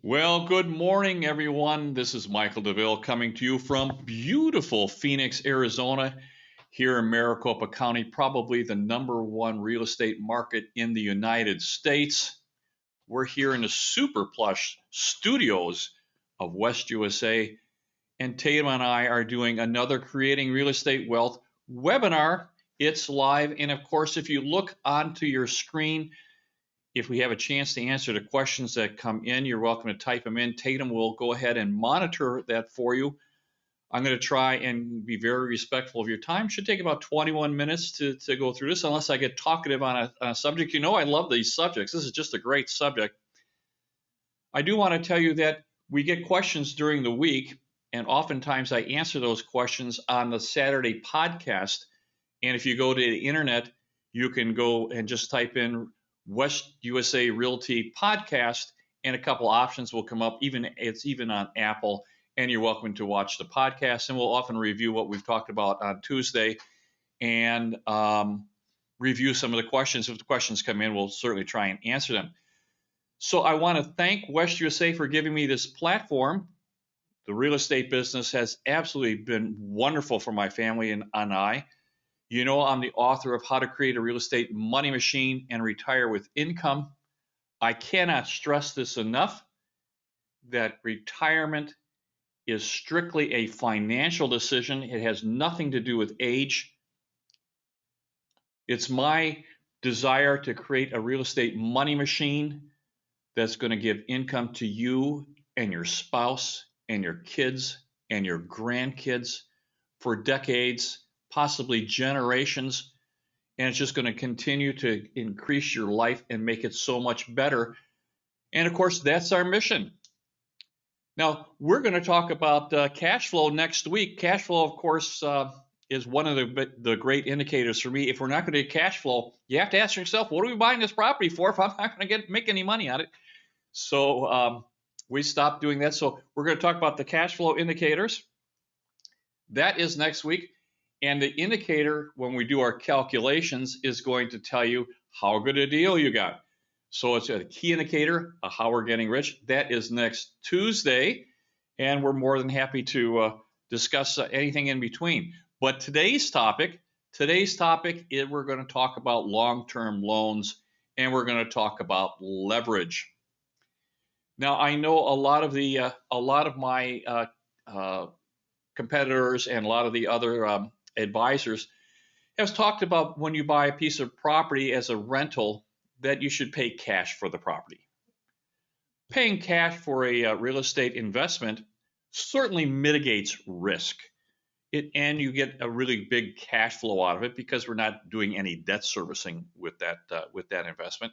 Well, good morning, everyone. This is Michael DeVille coming to you from beautiful Phoenix, Arizona, here in Maricopa County, probably the #1 real estate market in the United States. We're here in the super plush studios of West USA, and Tatum and I are doing another Creating Real Estate Wealth webinar. It's live, and of course, if you look onto your screen, if we have a chance to answer the questions that come in, you're welcome to type them in. Tatum will go ahead and monitor that for you. I'm going to try and be very respectful of your time. Should take about 21 minutes to go through this, unless I get talkative on a subject. You know, I love these subjects. This is just a great subject. I do want to tell you that we get questions during the week, and oftentimes I answer those questions on the Saturday podcast. And if you go to the internet, you can go and just type in West USA Realty podcast, and a couple options will come up. It's even on Apple, and you're welcome to watch the podcast. And we'll often review what we've talked about on Tuesday and review some of the questions. If the questions come in, we'll certainly try and answer them. So I want to thank West USA for giving me this platform. The real estate business has absolutely been wonderful for my family and I. You know, I'm the author of How to Create a Real Estate Money Machine and Retire with Income. I cannot stress this enough, that retirement is strictly a financial decision. It has nothing to do with age. It's my desire to create a real estate money machine that's going to give income to you and your spouse and your kids and your grandkids for decades, possibly generations, and it's just going to continue to increase your life and make it so much better. And of course, that's our mission. Now, we're going to talk about cash flow next week. Cash flow, of course, is one of the great indicators for me. If we're not going to get cash flow, you have to ask yourself, what are we buying this property for if I'm not going to make any money on it? So we stopped doing that. So we're going to talk about the cash flow indicators. That is next week. And the indicator, when we do our calculations, is going to tell you how good a deal you got. So it's a key indicator of how we're getting rich. That is next Tuesday. And we're more than happy to discuss anything in between. But today's topic is we're going to talk about long-term loans, and we're going to talk about leverage. Now, I know a lot of my competitors and a lot of the other advisors have talked about when you buy a piece of property as a rental that you should pay cash for the property. Paying cash for a real estate investment certainly mitigates risk. And you get a really big cash flow out of it because we're not doing any debt servicing with that investment.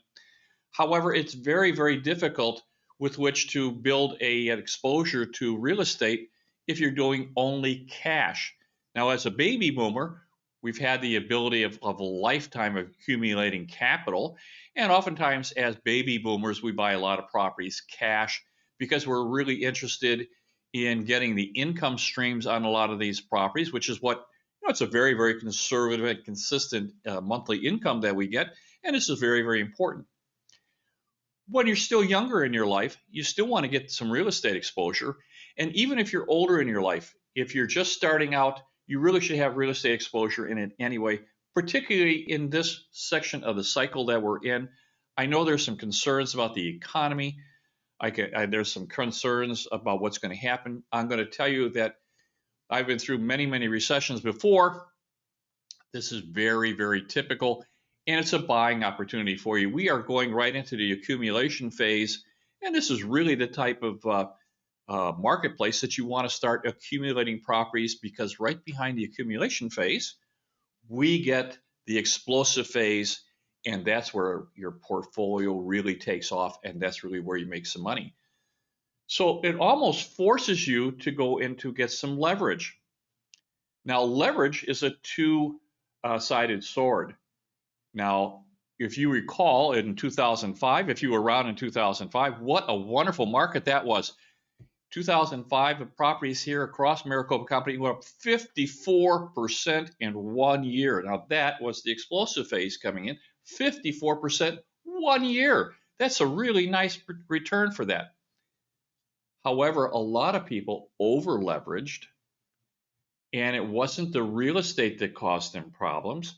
However, it's very, very difficult with which to build an exposure to real estate if you're doing only cash. Now, as a baby boomer, we've had the ability of a lifetime of accumulating capital. And oftentimes, as baby boomers, we buy a lot of properties cash because we're really interested in getting the income streams on a lot of these properties, which is what, it's a very, very conservative and consistent monthly income that we get. And this is very, very important. When you're still younger in your life, you still want to get some real estate exposure. And even if you're older in your life, if you're just starting out, you really should have real estate exposure in it anyway, particularly in this section of the cycle that we're in. I know there's some concerns about the economy. There's some concerns about what's going to happen. I'm going to tell you that I've been through many, many recessions before. This is very, very typical, and it's a buying opportunity for you. We are going right into the accumulation phase, and this is really the type of marketplace that you want to start accumulating properties, because right behind the accumulation phase, we get the explosive phase, and that's where your portfolio really takes off, and that's really where you make some money. So it almost forces you to go in to get some leverage. Now, leverage is a two-sided sword. Now, if you recall in 2005, if you were around in 2005, what a wonderful market that was. 2005, the properties here across Maricopa County went up 54% in 1 year. Now, that was the explosive phase coming in, 54% 1 year. That's a really nice return for that. However, a lot of people over leveraged, and it wasn't the real estate that caused them problems.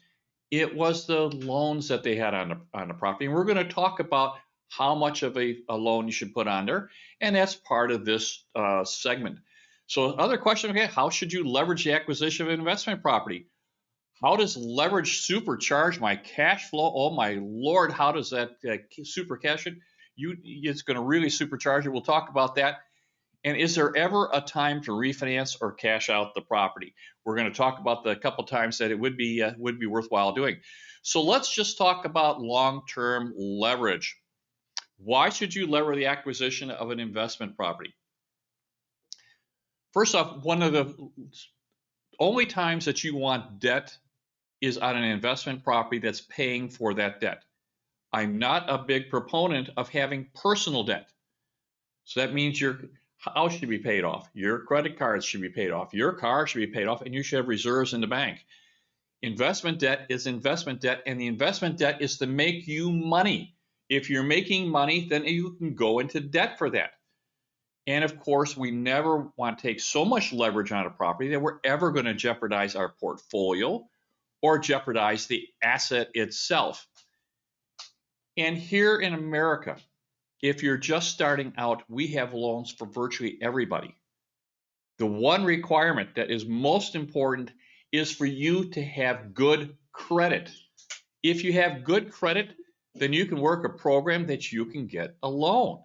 It was the loans that they had on the property. And we're going to talk about how much of a loan you should put on there. And that's part of this segment. So other question, okay, how should you leverage the acquisition of an investment property? How does leverage supercharge my cash flow? Oh my Lord, how does that super cash it? It's going to really supercharge it. We'll talk about that. And is there ever a time to refinance or cash out the property? We're going to talk about the couple times that it would be worthwhile doing. So let's just talk about long-term leverage. Why should you lever the acquisition of an investment property? First off, one of the only times that you want debt is on an investment property that's paying for that debt. I'm not a big proponent of having personal debt. So that means your house should be paid off, your credit cards should be paid off, your car should be paid off, and you should have reserves in the bank. Investment debt is investment debt, and the investment debt is to make you money. If you're making money, then you can go into debt for that. And of course, we never want to take so much leverage on a property that we're ever going to jeopardize our portfolio or jeopardize the asset itself. And here in America, if you're just starting out, we have loans for virtually everybody. The one requirement that is most important is for you to have good credit. If you have good credit, then you can work a program that you can get a loan.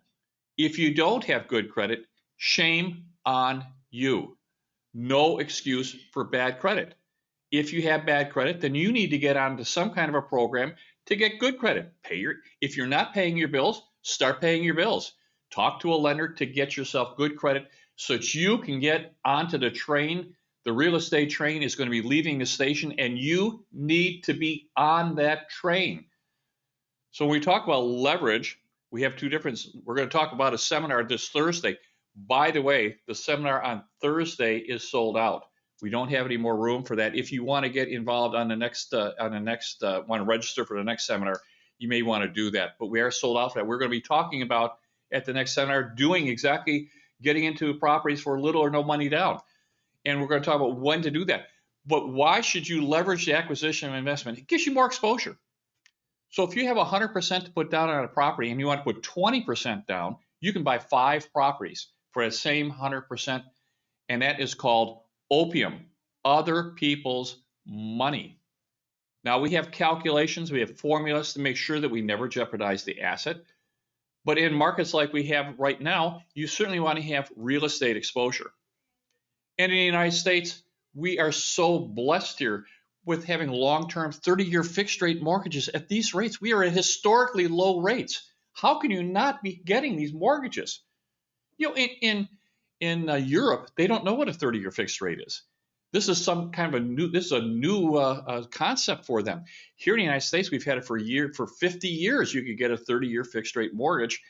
If you don't have good credit, shame on you. No excuse for bad credit. If you have bad credit, then you need to get onto some kind of a program to get good credit. If you're not paying your bills, start paying your bills. Talk to a lender to get yourself good credit so that you can get onto the train. The real estate train is going to be leaving the station, and you need to be on that train. So when we talk about leverage, we have two different. We're going to talk about a seminar this Thursday. By the way, the seminar on Thursday is sold out. We don't have any more room for that. If you want to get involved on the next, want to register for the next seminar, you may want to do that. But we are sold out for that. We're going to be talking about at the next seminar doing exactly getting into properties for little or no money down. And we're going to talk about when to do that. But why should you leverage the acquisition of investment? It gives you more exposure. So if you have 100% to put down on a property and you want to put 20% down, you can buy 5 properties for the same 100%. And that is called opium, other people's money. Now we have calculations, we have formulas to make sure that we never jeopardize the asset. But in markets like we have right now, you certainly want to have real estate exposure. And in the United States, we are so blessed here with having long-term 30-year fixed rate mortgages at these rates. We are at historically low rates. How can you not be getting these mortgages? You know, in Europe, they don't know what a 30-year fixed rate is. This is some kind of a new concept for them. Here in the United States, we've had it for 50 years. You could get a 30-year fixed rate mortgage,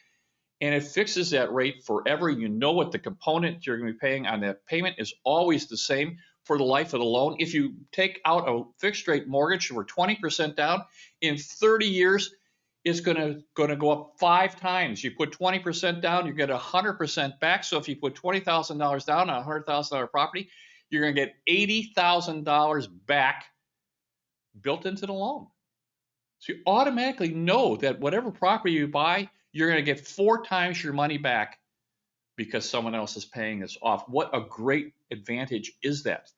and it fixes that rate forever. You know what the component you're going to be paying on that payment is always the same for the life of the loan. If you take out a fixed rate mortgage for 20% down, in 30 years, it's going to go up 5 times. You put 20% down, you get 100% back. So if you put $20,000 down on a $100,000 property, you're going to get $80,000 back built into the loan. So you automatically know that whatever property you buy, you're going to get 4 times your money back because someone else is paying this off. What a great advantage is that?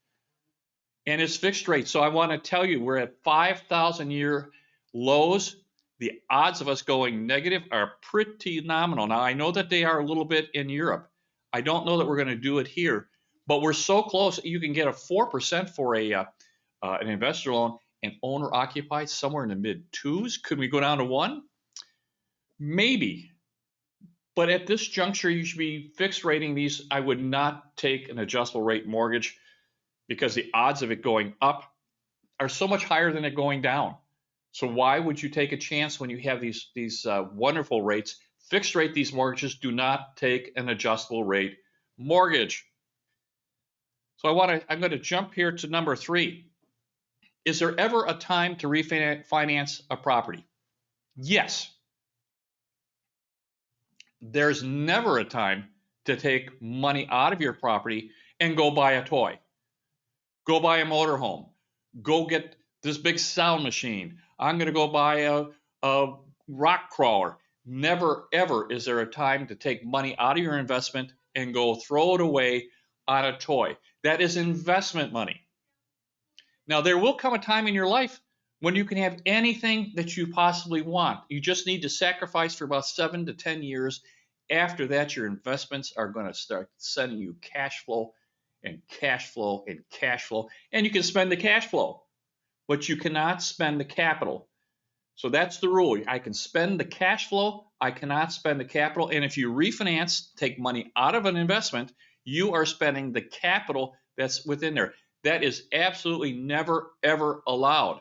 And it's fixed rate. So I want to tell you, we're at 5,000-year lows. The odds of us going negative are pretty nominal. Now, I know that they are a little bit in Europe. I don't know that we're going to do it here, but we're so close. You can get a 4% for an investor loan and owner occupied somewhere in the mid 2s. Could we go down to 1? Maybe. But at this juncture, you should be fixed rating these. I would not take an adjustable rate mortgage because the odds of it going up are so much higher than it going down. So why would you take a chance when you have these wonderful rates? Fixed rate these mortgages. Do not take an adjustable rate mortgage. So I'm going to jump here to number 3. Is there ever a time to refinance a property? Yes. There's never a time to take money out of your property and go buy a toy, go buy a motorhome, go get this big sound machine. I'm going to go buy a rock crawler. Never, ever is there a time to take money out of your investment and go throw it away on a toy. That is investment money. Now, there will come a time in your life when you can have anything that you possibly want. You just need to sacrifice for about 7 to 10 years. After that, your investments are going to start sending you cash flow and cash flow and cash flow. And you can spend the cash flow, but you cannot spend the capital. So that's the rule. I can spend the cash flow. I cannot spend the capital. And if you refinance, take money out of an investment, you are spending the capital that's within there. That is absolutely never, ever allowed.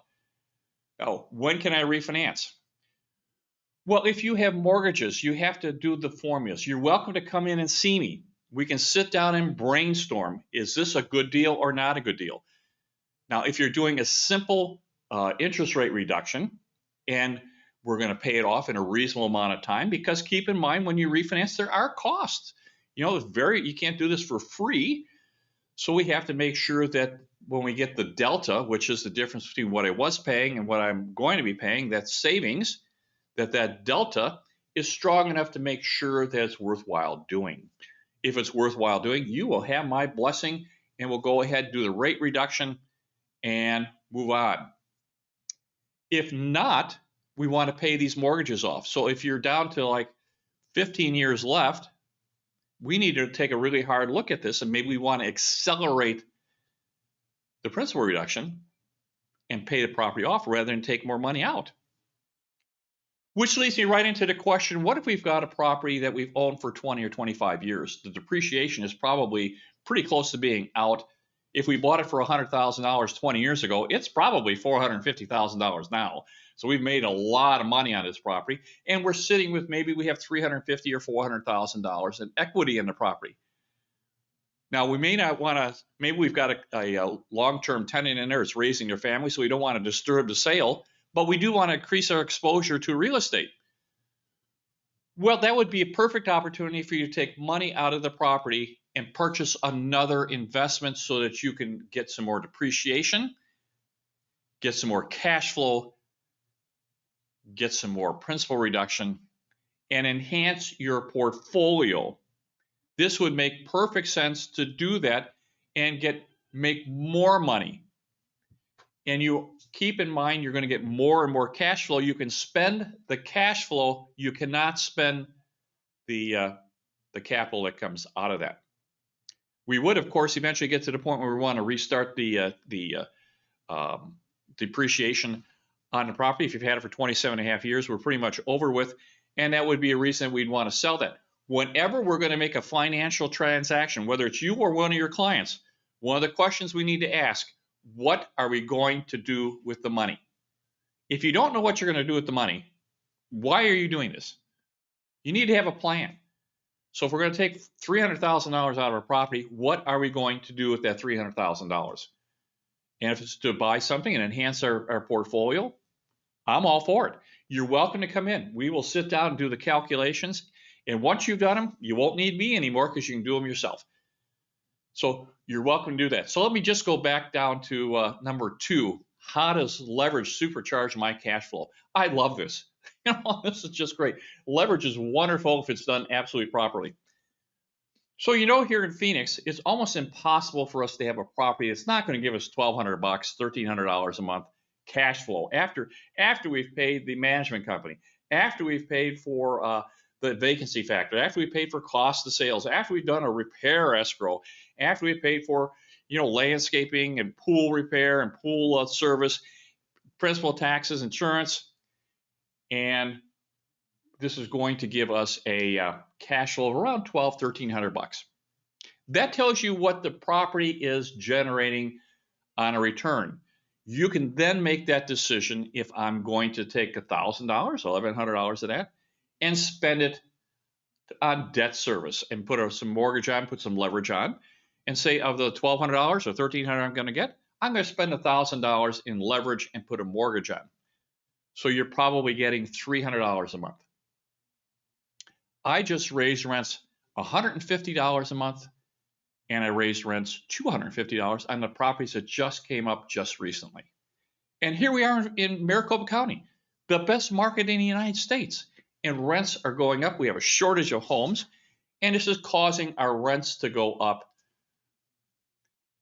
Now, when can I refinance? Well, if you have mortgages, you have to do the formulas. You're welcome to come in and see me. We can sit down and brainstorm. Is this a good deal or not a good deal? Now, if you're doing a simple interest rate reduction, and we're going to pay it off in a reasonable amount of time, because keep in mind, when you refinance, there are costs. You can't do this for free. So we have to make sure that when we get the delta, which is the difference between what I was paying and what I'm going to be paying, that savings, that delta is strong enough to make sure that it's worthwhile doing. If it's worthwhile doing, you will have my blessing, and we'll go ahead and do the rate reduction and move on. If not, we want to pay these mortgages off. So if you're down to like 15 years left, we need to take a really hard look at this, and maybe we want to accelerate the principal reduction and pay the property off rather than take more money out. Which leads me right into the question, what if we've got a property that we've owned for 20 or 25 years? The depreciation is probably pretty close to being out. If we bought it for $100,000 20 years ago, it's probably $450,000 now. So we've made a lot of money on this property, and we're sitting with, maybe we have $350,000 or $400,000 in equity in the property. Now, we may not want to, maybe we've got a long-term tenant in there, it's raising their family, so we don't want to disturb the sale, but we do want to increase our exposure to real estate. Well, that would be a perfect opportunity for you to take money out of the property and purchase another investment so that you can get some more depreciation, get some more cash flow, get some more principal reduction, and enhance your portfolio. This would make perfect sense to do that and make more money. And you keep in mind, you're going to get more and more cash flow. You can spend the cash flow. You cannot spend the capital that comes out of that. We would, of course, eventually get to the point where we want to restart the depreciation on the property. If you've had it for 27 and a half years, we're pretty much over with, and that would be a reason we'd want to sell that. Whenever we're going to make a financial transaction, whether it's you or one of your clients, one of the questions we need to ask, what are we going to do with the money? If you don't know what you're going to do with the money, why are you doing this? You need to have a plan. So if we're going to take $300,000 out of our property, what are we going to do with that $300,000? And if it's to buy something and enhance our portfolio, I'm all for it. You're welcome to come in. We will sit down and do the calculations. And once you've done them, you won't need me anymore because you can do them yourself. So you're welcome to do that. So let me just go back down to number 2. How does leverage supercharge my cash flow? I love this. This is just great. Leverage is wonderful if it's done absolutely properly. So here in Phoenix, it's almost impossible for us to have a property that's not going to give us $1,200, $1,300 a month cash flow after we've paid the management company, after we've paid for the vacancy factor, after we paid for cost of sales, after we've done a repair escrow, after we've paid for landscaping and pool repair and pool service, principal, taxes, insurance, and this is going to give us a cash flow of around $1,200, $1,300. That tells you what the property is generating on a return. You can then make that decision if I'm going to take $1,000, $1,100 of that, and spend it on debt service and put some mortgage on, put some leverage on, and say of the $1,200 or $1,300 I'm going to get, I'm going to spend $1,000 in leverage and put a mortgage on. So you're probably getting $300 a month. I just raised rents $150 a month, and I raised rents $250 on the properties that just came up just recently. And here we are in Maricopa County, the best market in the United States, and rents are going up. We have a shortage of homes, and this is causing our rents to go up.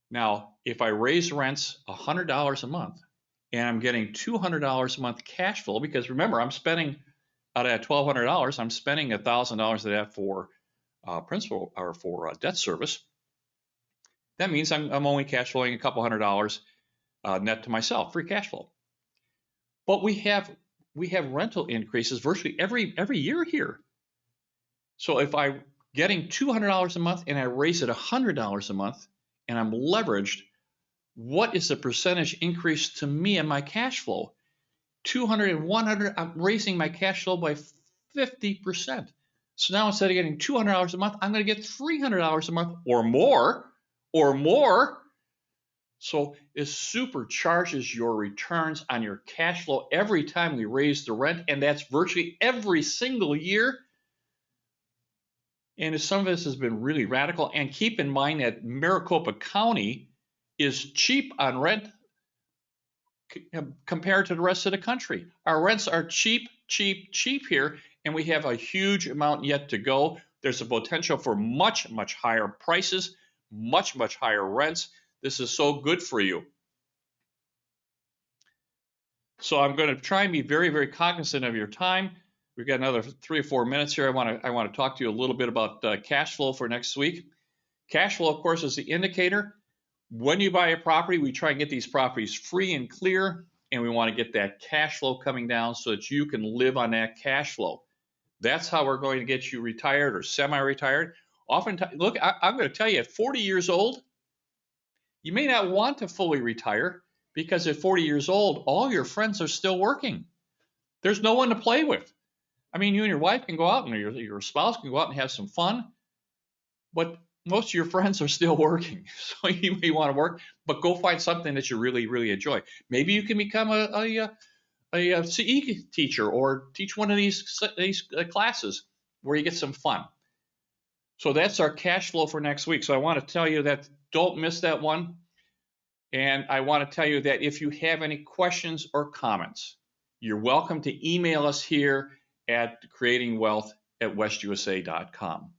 Now, if I raise rents $100 a month and I'm getting $200 a month cash flow, because remember, I'm spending out of that $1,200, I'm spending $1,000 of that for principal or for debt service. That means I'm only cash flowing a couple $100 net to myself, free cash flow. But we have rental increases virtually every year here. So if I'm getting $200 a month and I raise it $100 a month and I'm leveraged, what is the percentage increase to me in my cash flow? 200 and 100, I'm raising my cash flow by 50%. So now instead of getting $200 a month, I'm going to get $300 a month or more. So it supercharges your returns on your cash flow every time we raise the rent, and that's virtually every single year. And some of this has been really radical. And keep in mind that Maricopa County is cheap on rent compared to the rest of the country. Our rents are cheap here, and we have a huge amount yet to go. There's a potential for much higher prices, much higher rents. This is so good for you. So I'm going to try and be very cognizant of your time. We've got another 3 or 4 minutes here. I want to talk to you a little bit about cash flow for next week. Cash flow, of course, is the indicator. When you buy a property, we try and get these properties free and clear, and we want to get that cash flow coming down so that you can live on that cash flow. That's how we're going to get you retired or semi-retired. Oftentimes, look, I'm going to tell you, at 40 years old, you may not want to fully retire because at 40 years old, all your friends are still working. There's no one to play with. I mean, you and your wife can go out and your spouse can go out and have some fun, but most of your friends are still working. So you may want to work, but go find something that you really enjoy. Maybe you can become a CE teacher or teach one of these classes where you get some fun. So that's our cash flow for next week. So I want to tell you that don't miss that one. And I want to tell you that if you have any questions or comments, you're welcome to email us here at creatingwealth@westusa.com.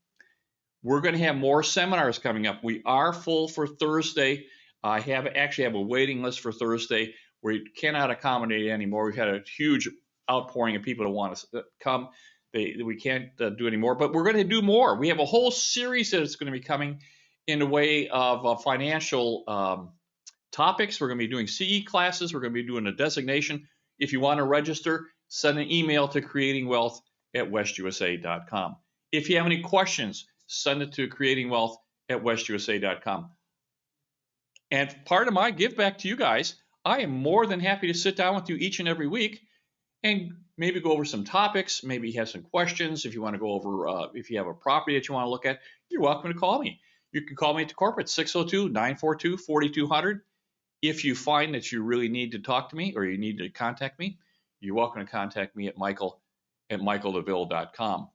We're going to have more seminars coming up. We are full for Thursday. I actually have a waiting list for Thursday. We cannot accommodate anymore. We've had a huge outpouring of people that want to come. We can't do any more, but we're going to do more. We have a whole series that is going to be coming in the way of financial topics. We're going to be doing CE classes. We're going to be doing a designation. If you want to register, send an email to creatingwealth@westusa.com. If you have any questions, send it to creatingwealth@westusa.com. And part of my give back to you guys, I am more than happy to sit down with you each and every week and maybe go over some topics. Maybe you have some questions. If you want to go over, if you have a property that you want to look at, you're welcome to call me. You can call me at the corporate 602-942-4200. If you find that you really need to talk to me or you need to contact me, you're welcome to contact me at michael@michaeldeville.com.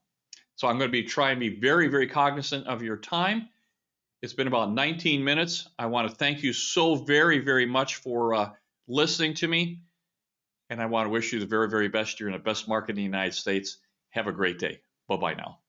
So I'm going to be trying to be very cognizant of your time. It's been about 19 minutes. I want to thank you so very much for listening to me. And I want to wish you the very best. You're in the best market in the United States. Have a great day. Bye-bye now.